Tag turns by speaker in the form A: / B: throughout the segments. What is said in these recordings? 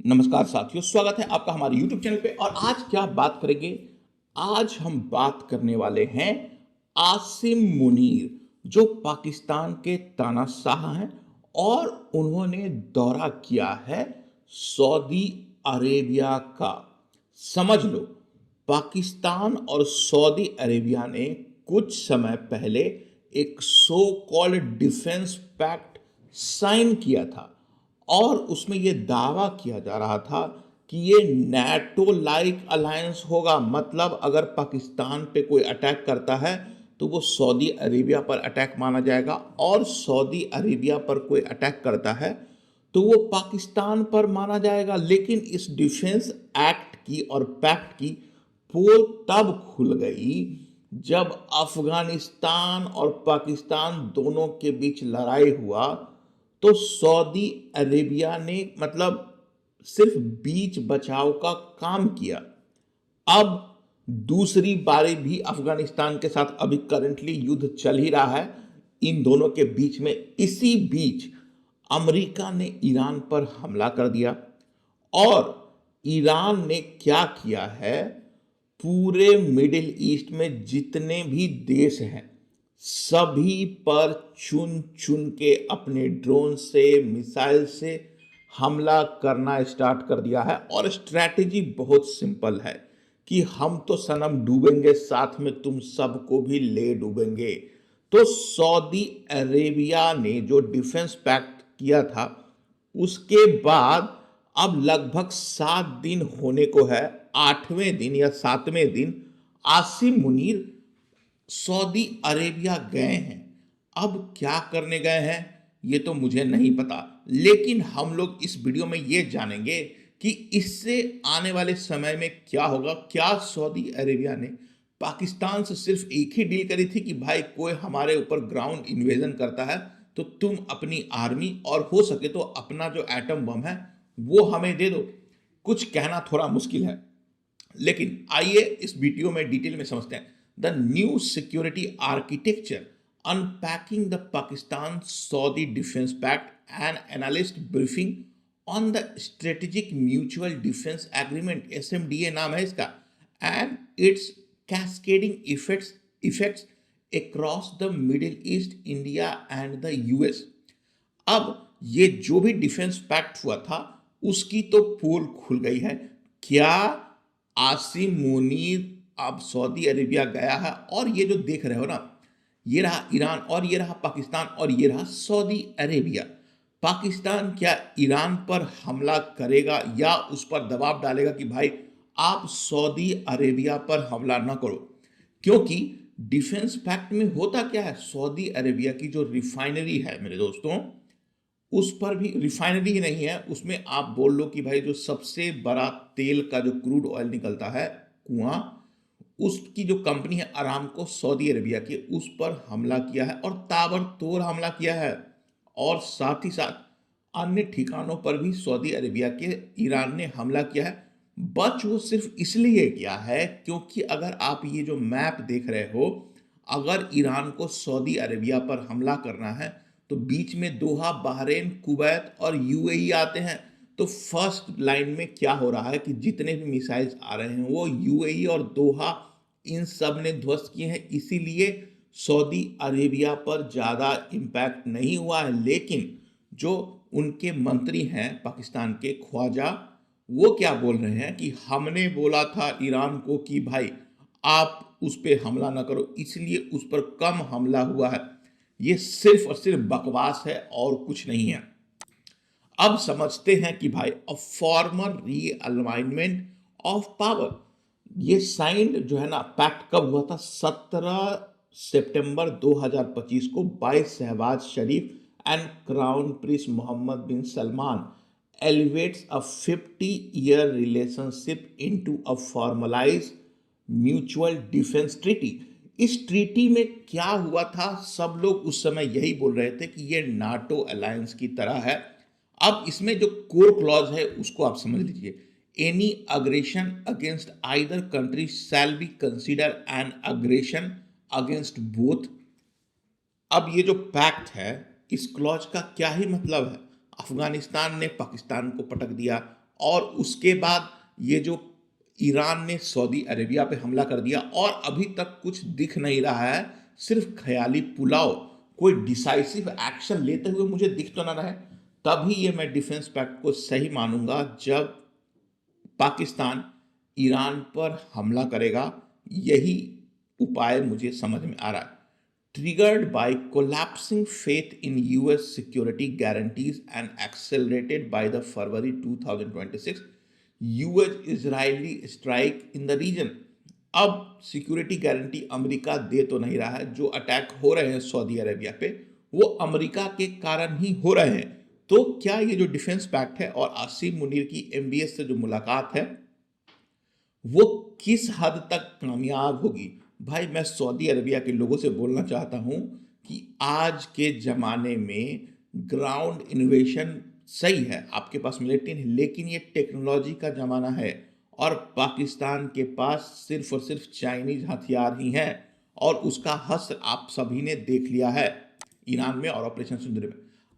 A: नमस्कार साथियों, स्वागत है आपका हमारे YouTube चैनल पे। और आज क्या बात करेंगे? आज हम बात करने वाले हैं आसिम मुनीर, जो पाकिस्तान के तानाशाह हैं और उन्होंने दौरा किया है सऊदी अरेबिया का। समझ लो, पाकिस्तान और सऊदी अरेबिया ने कुछ समय पहले एक so called defence pact sign किया था और उसमें यह दावा किया जा रहा था कि ये नेटो लाइक अलायंस होगा। मतलब अगर पाकिस्तान पे कोई अटैक करता है तो वो सऊदी अरेबिया पर अटैक माना जाएगा, और सऊदी अरेबिया पर कोई अटैक करता है तो वो पाकिस्तान पर माना जाएगा। लेकिन इस डिफेंस एक्ट की और पैक्ट की पोल तब खुल गई जब अफगानिस्तान और पाकिस्तान दोनों के बीच लड़ाई हुआ, तो सऊदी अरेबिया ने मतलब सिर्फ बीच बचाव का काम किया। अब दूसरी बारी भी अफगानिस्तान के साथ अभी करंटली युद्ध चल ही रहा है इन दोनों के बीच में। इसी बीच अमेरिका ने ईरान पर हमला कर दिया, और ईरान ने क्या किया है, पूरे मिडिल ईस्ट में जितने भी देश हैं सभी पर चुन चुन के अपने ड्रोन से, मिसाइल से हमला करना स्टार्ट कर दिया है। और स्ट्रैटेजी बहुत सिंपल है कि हम तो सनम डूबेंगे, साथ में तुम सबको भी ले डूबेंगे। तो सऊदी अरेबिया ने जो डिफेंस पैक्ट किया था, उसके बाद अब लगभग 7 दिन होने को है, 8वें दिन या 7वें दिन आसिम मुनीर सऊदी अरेबिया गए हैं। अब क्या करने गए हैं ये तो मुझे नहीं पता, लेकिन हम लोग इस वीडियो में ये जानेंगे कि इससे आने वाले समय में क्या होगा। क्या सऊदी अरेबिया ने पाकिस्तान से सिर्फ एक ही डील करी थी कि भाई कोई हमारे ऊपर ग्राउंड इन्वेजन करता है तो तुम अपनी आर्मी और हो सके तो अपना जो एटम बम है वो हमें दे दो? कुछ कहना थोड़ा मुश्किल है, लेकिन आइए इस वीडियो में डिटेल में समझते हैं। The new security architecture unpacking the Pakistan Saudi defence pact and analyst briefing on the strategic mutual defence agreement, SMDA नाम है इसका, and its cascading effects across the Middle East, India and the US. अब ये जो भी defence pact हुआ था उसकी तो पोल खुल गई है। क्या आसिम मुनीर अब सऊदी अरेबिया गया है? और ये जो देख रहे हो ना, ये रहा ईरान और ये रहा पाकिस्तान और ये रहा सऊदी अरेबिया। पाकिस्तान क्या ईरान पर हमला करेगा या उस पर दबाव डालेगा कि भाई आप सऊदी अरेबिया पर हमला ना करो? क्योंकि डिफेंस पैक्ट में होता क्या है, सऊदी अरेबिया की जो रिफाइनरी है मेरे दोस्तों, उस पर भी रिफाइनरी ही नहीं है, उसमें आप बोल लो कि भाई जो सबसे बड़ा तेल का जो क्रूड ऑयल निकलता है कुआं, उसकी जो कंपनी है अरामको सऊदी अरेबिया की, उस पर हमला किया है और ताबड़तोड़ हमला किया है। और साथ ही साथ अन्य ठिकानों पर भी सऊदी अरेबिया के ईरान ने हमला किया है। बच वो सिर्फ इसलिए किया है क्योंकि अगर आप ये जो मैप देख रहे हो, अगर ईरान को सऊदी अरेबिया पर हमला करना है तो बीच में दोहा, बहरीन, कुवैत और यूएई आते हैं। तो फर्स्ट लाइन में क्या हो रहा है कि जितने भी मिसाइल्स आ रहे हैं वो यूएई और दोहा इन सब ने ध्वस्त किए हैं। इसीलिए सऊदी अरेबिया पर ज़्यादा इम्पैक्ट नहीं हुआ है। लेकिन जो उनके मंत्री हैं पाकिस्तान के, ख्वाजा, वो क्या बोल रहे हैं कि हमने बोला था ईरान को कि भाई आप उस पर हमला ना करो, इसलिए उस पर कम हमला हुआ है। ये सिर्फ और सिर्फ बकवास है और कुछ नहीं है। अब समझते हैं कि भाई a former realignment of power, ये साइन जो है ना पैक्ट कब हुआ था? 17 सितंबर 2025 को by Shahbaz Sharif and crown prince Mohammed bin Salman elevates a 50-year relationship into a formalized mutual defense treaty। इस ट्रीटी में क्या हुआ था, सब लोग उस समय यही बोल रहे थे कि ये नाटो अलायंस की तरह है। अब इसमें जो कोर क्लॉज है उसको आप समझ लीजिए। Any aggression against either country shall be consider N aggression against both. अब ये जो पैक्ट है, इस क्लॉज का क्या ही मतलब है? अफगानिस्तान ने पाकिस्तान को पटक दिया, और उसके बाद ये जो ईरान ने सऊदी अरेबिया पे हमला कर दिया और अभी तक कुछ दिख नहीं रहा है, सिर्फ ख्याली पुलाव, कोई डिसाइसिव एक्शन लेते हुए मुझे दिख तो ना रहा है, तभी ये मैं डिफेंस पैक्ट को सही मानूंगा जब पाकिस्तान ईरान पर हमला करेगा। यही उपाय मुझे समझ में आ रहा है। Triggered by collapsing faith in US security guarantees and accelerated by the February 2026 US-Israeli strike in the region। अब सिक्योरिटी गारंटी अमेरिका दे तो नहीं रहा है, जो अटैक हो रहे हैं सऊदी अरेबिया पे वो अमेरिका के कारण ही हो रहे हैं। तो क्या ये जो डिफेंस पैक्ट है और आसिम मुनीर की एमबीएस से जो मुलाकात है वो किस हद तक कामयाब होगी? भाई मैं सऊदी अरबिया के लोगों से बोलना चाहता हूं कि आज के ज़माने में ग्राउंड इन्वेशन सही है, आपके पास मिलिट्री नहीं, लेकिन ये टेक्नोलॉजी का ज़माना है और पाकिस्तान के पास सिर्फ और सिर्फ चाइनीज हथियार ही हैं और उसका हश्र आप सभी ने देख लिया है ईरान में और ऑपरेशन सिंदूर में।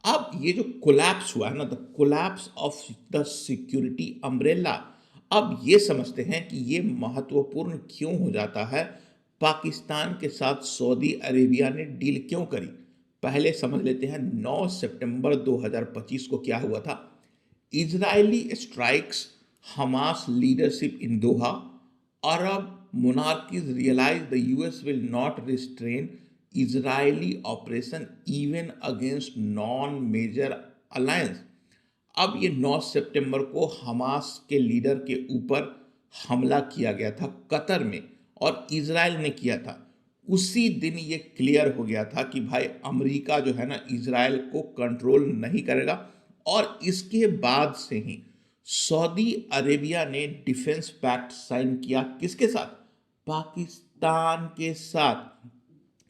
A: अब ये जो कोलैप्स हुआ है ना, the collapse of the security umbrella, अब ये समझते हैं कि ये महत्वपूर्ण क्यों हो जाता है, पाकिस्तान के साथ सऊदी अरेबिया ने डील क्यों करी। पहले समझ लेते हैं 9 सितंबर 2025 को क्या हुआ था। Israeli strikes Hamas leadership in Doha, Arab monarchies realized the US will not restrain Israeli operation even against non-major alliance। अब ये 9 सितंबर को हमास के लीडर के ऊपर हमला किया गया था कतर में और इजराइल ने किया था। उसी दिन ये क्लियर हो गया था कि भाई अमेरिका जो है ना इजराइल को कंट्रोल नहीं करेगा और इसके बाद से ही सऊदी अरेबिया ने डिफेंस पैक्ट साइन किया किसके साथ? पाकिस्तान के साथ।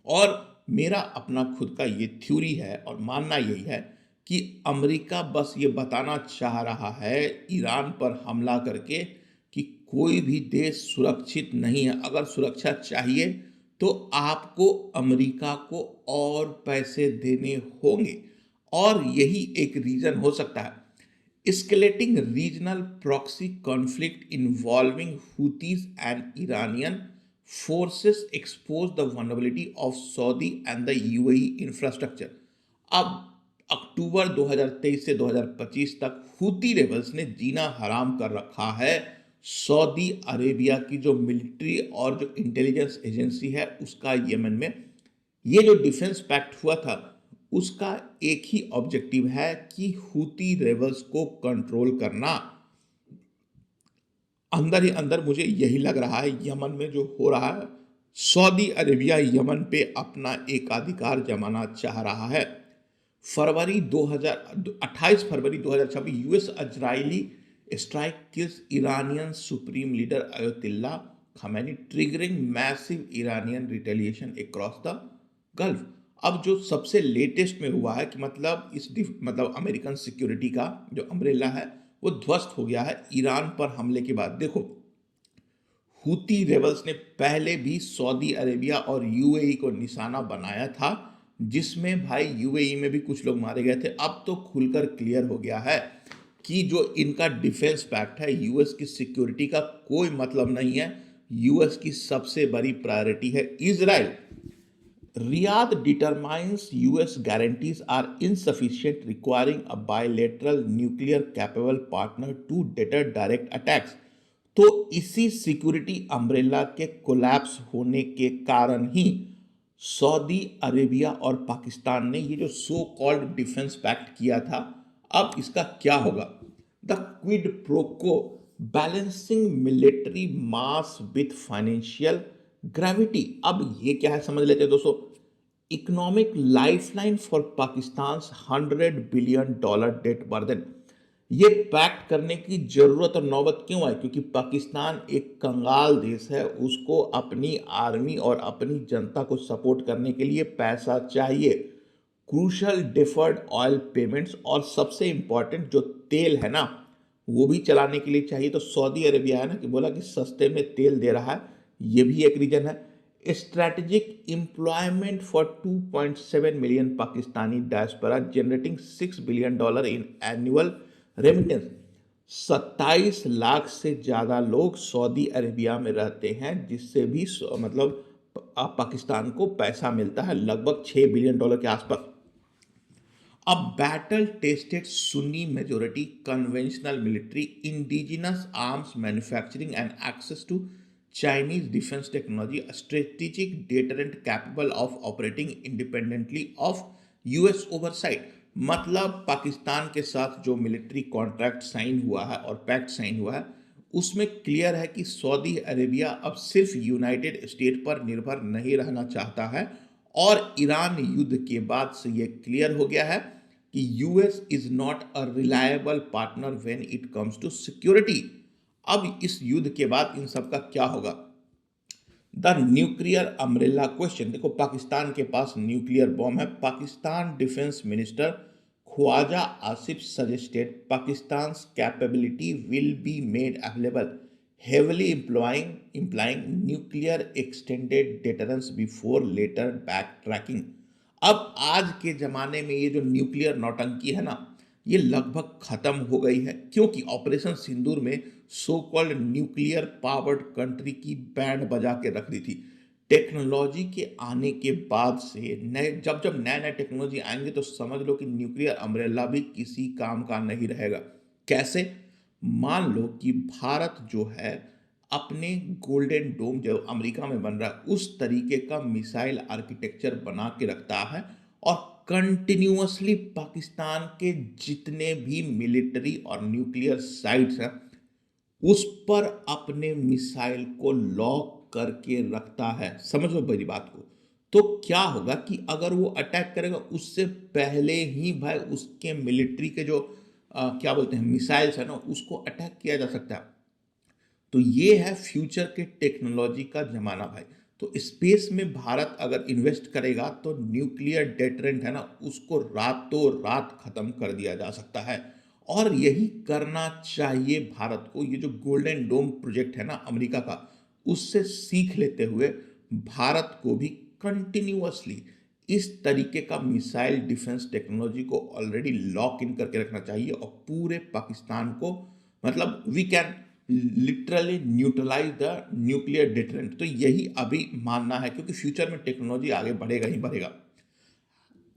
A: और मेरा अपना खुद का ये थ्योरी है और मानना यही है कि अमेरिका बस ये बताना चाह रहा है ईरान पर हमला करके कि कोई भी देश सुरक्षित नहीं है, अगर सुरक्षा चाहिए तो आपको अमेरिका को और पैसे देने होंगे। और यही एक रीजन हो सकता है। Escalating regional proxy conflict involving Houthis and Iranian forces expose the vulnerability of Saudi and the UAE infrastructure। अब अक्टूबर 2023 से 2025 तक हूती रेबल्स ने जीना हराम कर रखा है सऊदी अरेबिया की जो मिलिट्री और जो इंटेलिजेंस एजेंसी है उसका यमन में। ये जो डिफेंस पैक्ट हुआ था उसका एक ही ऑब्जेक्टिव है कि हूती रेबल्स को कंट्रोल करना। अंदर ही अंदर मुझे यही लग रहा है यमन में जो हो रहा है, सऊदी अरेबिया यमन पे अपना एकाधिकार जमाना चाह रहा है। 28 फरवरी 2026 US Israeli strike kills Iranian supreme leader अयतुल्ला Khamenei, triggering massive Iranian retaliation across the gulf. अब जो सबसे लेटेस्ट में हुआ है कि मतलब अमेरिकन सिक्योरिटी का जो अम्ब्रेला है वो ध्वस्त हो गया है ईरान पर हमले के बाद। देखो हूती रेबल्स ने पहले भी सऊदी अरेबिया और यूएई को निशाना बनाया था, जिसमें भाई यूएई में भी कुछ लोग मारे गए थे। अब तो खुलकर क्लियर हो गया है कि जो इनका डिफेंस पैक्ट है यूएस की सिक्योरिटी का कोई मतलब नहीं है, यूएस की सबसे बड़ी प्रायोरिटी है Israel. Riyadh determines US guarantees are insufficient, requiring a bilateral nuclear capable partner to deter direct attacks। तो इसी सिक्योरिटी अम्ब्रेला के कोलैप्स होने के कारण ही सऊदी अरेबिया और पाकिस्तान ने ये जो सो कॉल्ड डिफेंस पैक्ट किया था। अब इसका क्या होगा? The quid pro quo, balancing military mass with financial gravity. अब ये क्या है समझ लेते हैं दोस्तों। Economic lifeline for Pakistan $100 billion debt burden. ये पैक्ट करने की जरूरत और नौबत क्यों आई? क्योंकि पाकिस्तान एक कंगाल देश है, उसको अपनी आर्मी और अपनी जनता को सपोर्ट करने के लिए पैसा चाहिए। क्रूशल डिफर्ड ऑयल पेमेंट्स और सबसे इंपॉर्टेंट जो तेल है ना वो भी चलाने के लिए चाहिए। तो सऊदी अरेबिया है ना कि बोला कि सस्ते में तेल दे रहा है, ये भी एक रीजन है। Strategic employment for 2.7 million Pakistani diaspora generating $6 billion in annual remittance. 27 lakh से ज़्यादा लोग सऊदी अरेबिया में रहते हैं, जिससे भी मतलब पाकिस्तान को पैसा मिलता है लगभग $6 बिलियन के आसपास। अब battle tested Sunni majority conventional military indigenous arms manufacturing and access to Chinese defence technology strategic deterrent capable of operating independently of US oversight. मतलब पाकिस्तान के साथ जो मिलिट्री कॉन्ट्रैक्ट साइन हुआ है और पैक्ट साइन हुआ है, उसमें क्लियर है कि सऊदी अरेबिया अब सिर्फ यूनाइटेड स्टेट पर निर्भर नहीं रहना चाहता है। और ईरान युद्ध के बाद से यह क्लियर हो गया है कि US is not a reliable partner when it comes to security. अब इस युद्ध के बाद इन सब का क्या होगा? The nuclear umbrella question. देखो, पाकिस्तान के पास न्यूक्लियर बॉम्ब है। Pakistan defence minister Khawaja Asif suggested Pakistan capability will be made available heavily implying nuclear extended deterrence before later backtracking। अब आज के ज़माने में ये जो न्यूक्लियर नौटंकी है ना, ये लगभग ख़त्म हो गई है, क्योंकि ऑपरेशन सिंदूर में so called nuclear powered country की बैंड बजा के रख दी थी। टेक्नोलॉजी के आने के बाद से जब जब नए नए टेक्नोलॉजी आएंगे तो समझ लो कि न्यूक्लियर अम्ब्रेला भी किसी काम का नहीं रहेगा। कैसे? मान लो कि भारत जो है अपने गोल्डन डोम जो अमेरिका में बन रहा है उस तरीके का मिसाइल आर्किटेक्चर बना के रखता है और कंटिन्यूअसली पाकिस्तान के जितने भी मिलिट्री और न्यूक्लियर साइट्स हैं उस पर अपने मिसाइल को लॉक करके रखता है। समझो मेरी बात को। तो क्या होगा कि अगर वो अटैक करेगा उससे पहले ही भाई उसके मिलिट्री के जो क्या बोलते हैं मिसाइल्स है ना, उसको अटैक किया जा सकता है। तो ये है फ्यूचर के टेक्नोलॉजी का जमाना भाई। तो स्पेस में भारत अगर इन्वेस्ट करेगा तो न्यूक्लियर डेटरेंट है ना, उसको रातों रात खत्म कर दिया जा सकता है। और यही करना चाहिए भारत को। ये जो गोल्डन डोम प्रोजेक्ट है ना अमेरिका का, उससे सीख लेते हुए भारत को भी कंटिन्यूअसली इस तरीके का मिसाइल डिफेंस टेक्नोलॉजी को ऑलरेडी लॉक इन करके रखना चाहिए और पूरे पाकिस्तान को मतलब we can literally neutralise the nuclear deterrent. तो यही अभी मानना है, क्योंकि फ्यूचर में टेक्नोलॉजी आगे बढ़ेगा ही बढ़ेगा।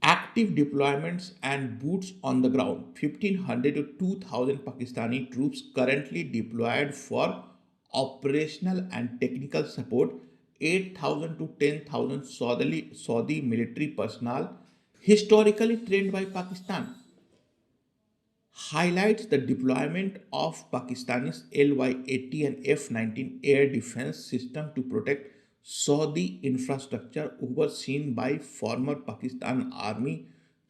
A: Active deployments and boots on the ground, 1500 to 2000 Pakistani troops currently deployed for operational and technical support, 8,000 to 10,000 Saudi military personnel historically trained by Pakistan, highlights the deployment of Pakistani's LY-80 and F-19 air defense system to protect Saudi infrastructure overseen by former Pakistan Army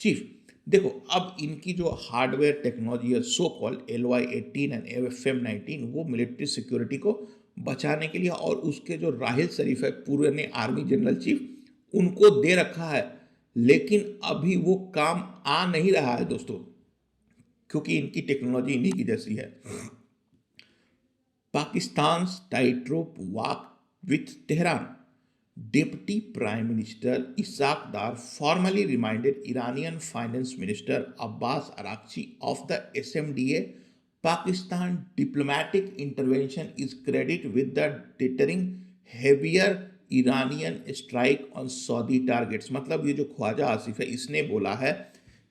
A: chief। देखो, अब इनकी जो hardware technology है so called LY-18 and FM-19, वो military security को बचाने के लिए और उसके जो राहिल शरीफ है पूरे आर्मी जनरल चीफ, उनको दे रखा है। लेकिन अभी वो काम आ नहीं रहा है दोस्तों, क्योंकि इनकी टेक्नोलॉजी इन्हीं की जैसी है। Pakistan tightrope walk with Tehran. Deputy Prime Minister Isaac Dar formally reminded Iranian Finance Minister Abbas Araghchi of the SMDA Pakistan diplomatic intervention is credited with the deterring heavier Iranian strike on Saudi targets। मतलब ये जो ख्वाजा आसिफ है इसने बोला है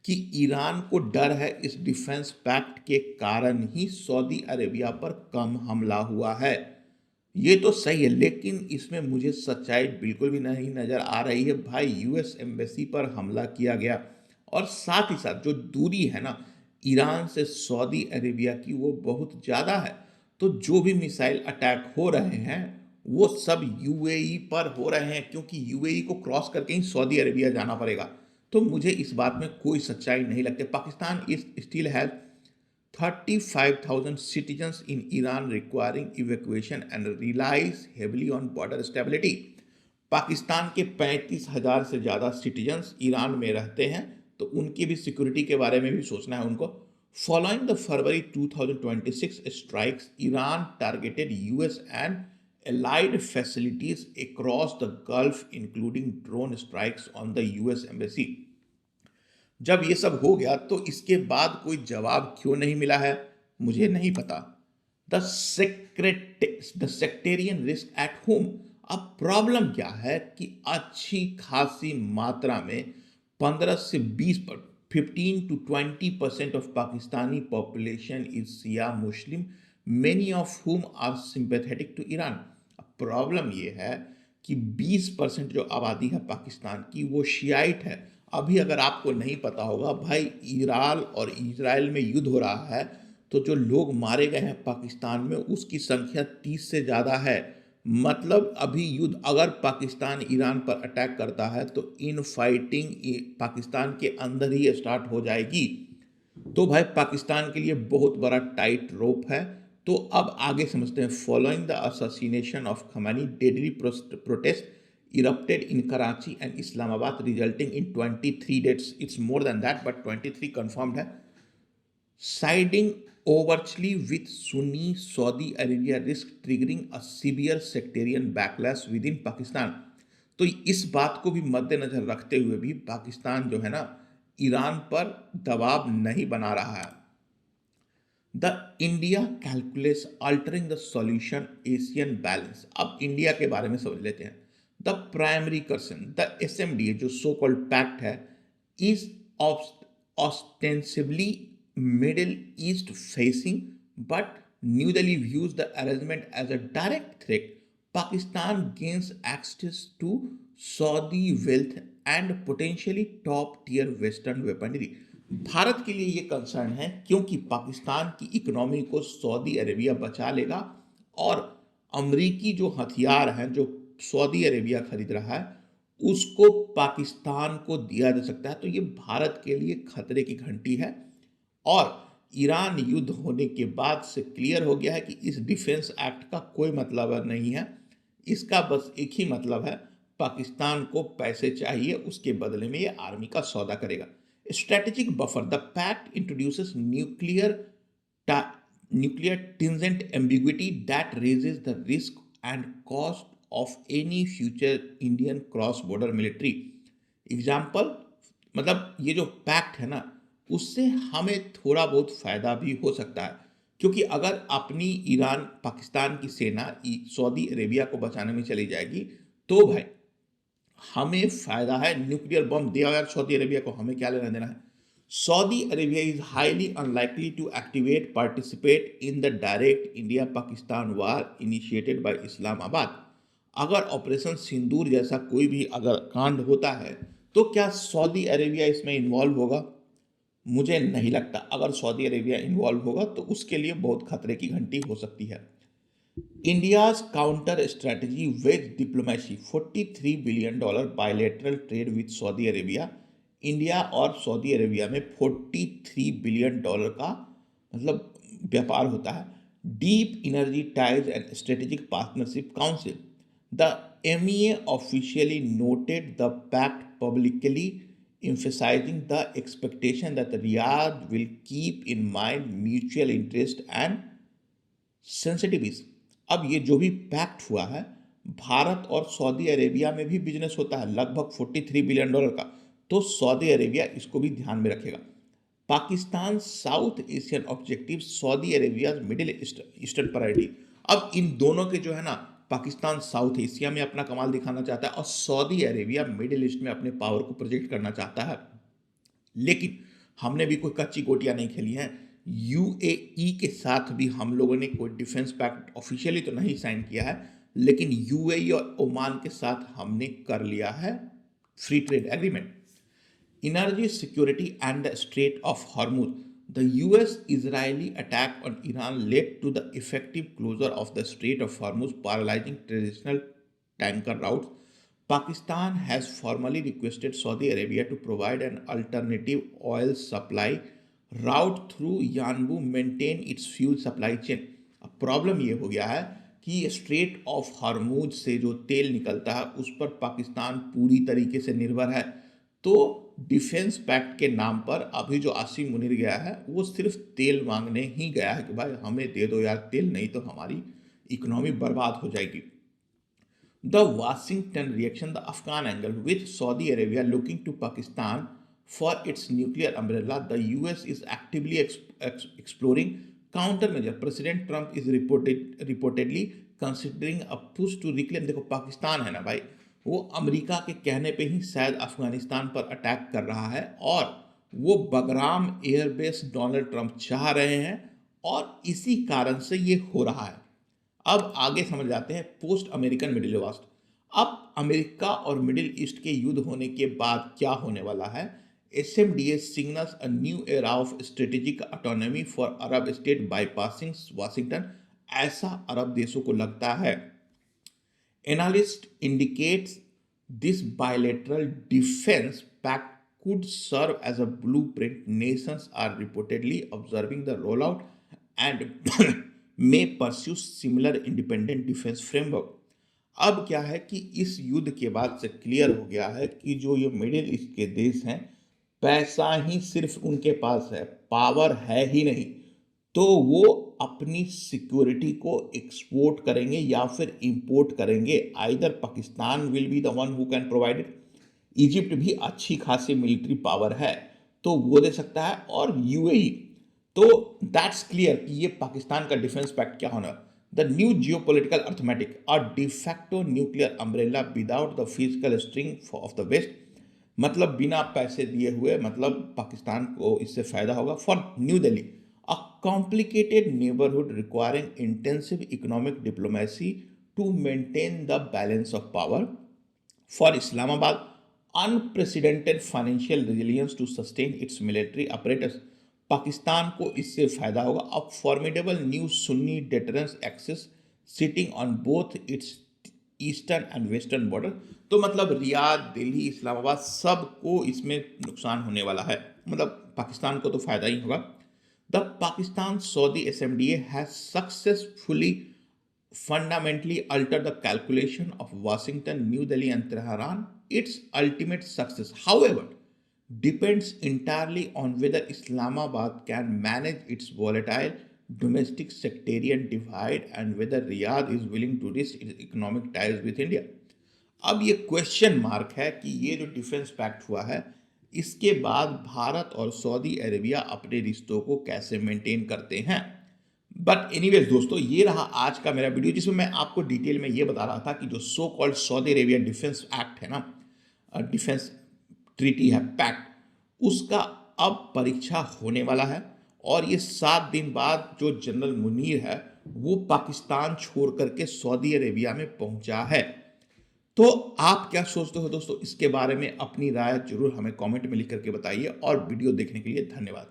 A: कि Iran को डर है इस डिफेंस पैक्ट के कारण ही सऊदी अरेबिया पर कम हमला हुआ है। ये तो सही है, लेकिन इसमें मुझे सच्चाई बिल्कुल भी नहीं नज़र आ रही है भाई। यूएस एम्बेसी पर हमला किया गया और साथ ही साथ जो दूरी है ना ईरान से सऊदी अरेबिया की वो बहुत ज़्यादा है। तो जो भी मिसाइल अटैक हो रहे हैं वो सब यूएई पर हो रहे हैं, क्योंकि यूएई को क्रॉस करके ही सऊदी अरेबिया जाना पड़ेगा। तो मुझे इस बात में कोई सच्चाई नहीं लगती। Pakistan is still has 35,000 citizens in Iran requiring evacuation and relies heavily on border stability। Pakistan के 35,000 से ज़्यादा सिटीजन्स ईरान में रहते हैं, तो उनकी भी सिक्योरिटी के बारे में भी सोचना है उनको। Following the February 2026 strikes, Iran targeted US and allied facilities across the Gulf including drone strikes on the US embassy। जब ये सब हो गया तो इसके बाद कोई जवाब क्यों नहीं मिला है? मुझे नहीं पता। The sectarian risk at home. अब प्रॉब्लम क्या है कि अच्छी खासी मात्रा में 15 से 20 पर 15 to 20% of Pakistani population is Shia Muslim, many of whom are sympathetic to Iran. Problem ये है कि 20% जो आबादी है पाकिस्तान की वो शियाइट है। अभी अगर आपको नहीं पता होगा भाई, ईरान और इजराइल में युद्ध हो रहा है, तो जो लोग मारे गए हैं पाकिस्तान में उसकी संख्या 30 से ज़्यादा है। मतलब अभी युद्ध अगर पाकिस्तान ईरान पर अटैक करता है तो इन फाइटिंग पाकिस्तान के अंदर ही स्टार्ट हो जाएगी। तो भाई पाकिस्तान के लिए बहुत बड़ा टाइट रोप है। तो अब आगे समझते हैं। Following the assassination of Khamenei, deadly protest erupted in Karachi and Islamabad resulting in 23 deaths. It's more than that but 23 confirmed है। Siding overtly with Sunni Saudi Arabia risk triggering a severe sectarian backlash within Pakistan। तो इस बात को भी मद्देनजर रखते हुए भी पाकिस्तान जो है ना, ईरान पर दबाव नहीं बना रहा है। The India calculus altering the सॉल्यूशन एशियन बैलेंस। अब इंडिया के बारे में समझ लेते हैं। The primary concern the SMDA जो सो कॉल्ड पैक्ट है is ostensibly Middle East facing, but New Delhi views the arrangement as a direct threat. Pakistan gains access to Saudi wealth and potentially top tier Western weaponry। Bharat के लिए ये concern है क्योंकि पाकिस्तान की economy को Saudi Arabia बचा लेगा और अमरीकी जो हथियार हैं जो सऊदी अरेबिया खरीद रहा है उसको पाकिस्तान को दिया जा सकता है। तो ये भारत के लिए खतरे की घंटी है। और ईरान युद्ध होने के बाद से क्लियर हो गया है कि इस डिफेंस एक्ट का कोई मतलब नहीं है। इसका बस एक ही मतलब है, पाकिस्तान को पैसे चाहिए, उसके बदले में ये आर्मी का सौदा करेगा। Strategic buffer the pact introduces nuclear tingent ambiguity that raises the risk and cost of any future Indian cross border military। Example मतलब ये जो पैक्ट है ना, उससे हमें थोड़ा बहुत फायदा भी हो सकता है, क्योंकि अगर अपनी ईरान पाकिस्तान की सेना सऊदी अरेबिया को बचाने में चली जाएगी तो भाई हमें फायदा है। न्यूक्लियर बम दिया यार सऊदी अरेबिया को, हमें क्या लेना देना है। Saudi Arabia is highly unlikely to activate participate in the direct India Pakistan war initiated by Islamabad. अगर ऑपरेशन सिंदूर जैसा कोई भी अगर कांड होता है तो क्या सऊदी अरेबिया इसमें इन्वॉल्व होगा? मुझे नहीं लगता। अगर सऊदी अरेबिया इन्वॉल्व होगा तो उसके लिए बहुत खतरे की घंटी हो सकती है। India's counter strategy wages diplomacy $43 billion bilateral trade with Saudi Arabia. India और सऊदी अरेबिया में $43 बिलियन का मतलब व्यापार होता है। Deep energy ties and strategic partnership council the MEA officially noted the pact publicly emphasizing the expectation that Riyadh will keep in mind mutual interest and sensitivities। अब ये जो भी पैक्ट हुआ है, भारत और सऊदी अरेबिया में भी बिजनेस होता है लगभग $43 बिलियन का, तो सऊदी अरेबिया इसको भी ध्यान में रखेगा। Pakistan south Asian objective, Saudi Arabia middle eastern priority. अब इन दोनों के जो है ना, पाकिस्तान साउथ एशिया में अपना कमाल दिखाना चाहता है और सऊदी अरेबिया मिडिल ईस्ट में अपने पावर को प्रोजेक्ट करना चाहता है। लेकिन हमने भी कोई कच्ची गोटियां नहीं खेली हैं। यूएई के साथ भी हम लोगों ने कोई डिफेंस पैक्ट ऑफिशियली तो नहीं साइन किया है, लेकिन यूएई और ओमान के साथ हमने कर लिया है free trade agreement. Energy security and the Strait of Hormuz. The US-Israeli attack on Iran led to the effective closure of the Strait of Hormuz, paralyzing traditional tanker routes. Pakistan has formally requested Saudi Arabia to provide an alternative oil supply route through Yanbu, maintain its fuel supply chain। अब problem ये हो गया है कि straight of Hormuz से जो तेल निकलता है उस पर पाकिस्तान पूरी तरीके से निर्भर है। तो डिफेंस पैक्ट के नाम पर अभी जो आसिम मुनीर गया है वो सिर्फ तेल मांगने ही गया है कि भाई हमें दे दो यार तेल, नहीं तो हमारी इकोनॉमी बर्बाद हो जाएगी। The Washington reaction the Afghan angle with Saudi Arabia looking to Pakistan for its nuclear umbrella. The US is actively exploring counter measure president Trump is reportedly considering a push to reclaim. देखो पाकिस्तान है ना भाई, वो America के कहने पे ही शायद अफगानिस्तान पर अटैक कर रहा है और वो बगराम एयरबेस डोनाल्ड ट्रंप चाह रहे हैं और इसी कारण से ये हो रहा है। अब आगे समझ जाते हैं पोस्ट अमेरिकन मिडिल ईस्ट। अब अमेरिका और मिडिल ईस्ट के युद्ध होने के बाद क्या होने वाला है? SMDA signals a new era of strategic autonomy for Arab state bypassing Washington, ऐसा अरब देशों को लगता है। Analyst indicates this bilateral defense pact could serve as a blueprint. Nations are reportedly observing the rollout and may pursue similar independent defense framework. अब क्या है कि इस युद्ध के बाद से क्लियर हो गया है कि जो ये मिडिल ईस्ट के देश हैं, पैसा ही सिर्फ उनके पास है, पावर है ही नहीं, तो वो अपनी सिक्योरिटी को एक्सपोर्ट करेंगे या फिर इंपोर्ट करेंगे। Either Pakistan will be the one who can provide it, Egypt भी अच्छी खासी मिलिट्री पावर है तो वो दे सकता है, और यूएई। तो दैट्स क्लियर कि ये पाकिस्तान का डिफेंस पैक्ट क्या होना। The new geopolitical arithmetic, a de facto nuclear umbrella without the physical string of the West, मतलब बिना पैसे दिए हुए, मतलब पाकिस्तान को इससे फायदा होगा। For new Delhi, a complicated neighborhood requiring intensive economic diplomacy to maintain the balance of power. For Islamabad, unprecedented financial resilience to sustain its military apparatus. Pakistan को इससे फायदा होगा। अब formidable new Sunni deterrence axis sitting on both its eastern and western border. तो मतलब Riyadh, Delhi, Islamabad सबको इसमें नुकसान होने वाला है, मतलब पाकिस्तान को तो फायदा ही होगा। The Pakistan-Saudi SMDA has successfully fundamentally altered the calculation of Washington, New Delhi and Tehran. Its ultimate success, however, depends entirely on whether Islamabad can manage its volatile domestic sectarian divide and whether Riyadh is willing to risk its economic ties with India. अब ये question mark है कि ये जो defence pact हुआ है, इसके बाद भारत और सऊदी अरेबिया अपने रिश्तों को कैसे मेंटेन करते हैं। बट एनीवेज दोस्तों, ये रहा आज का मेरा वीडियो, जिसमें मैं आपको डिटेल में ये बता रहा था कि जो so called Saudi Arabia defence act है ना, डिफेंस ट्रीटी है, पैक्ट, उसका अब परीक्षा होने वाला है। और ये 7 दिन बाद जो जनरल मुनीर है वो पाकिस्तान छोड़ करके सऊदी अरेबिया में पहुंचा है। तो आप क्या सोचते हो दोस्तों, इसके बारे में अपनी राय जरूर हमें कमेंट में लिख करके बताइए, और वीडियो देखने के लिए धन्यवाद।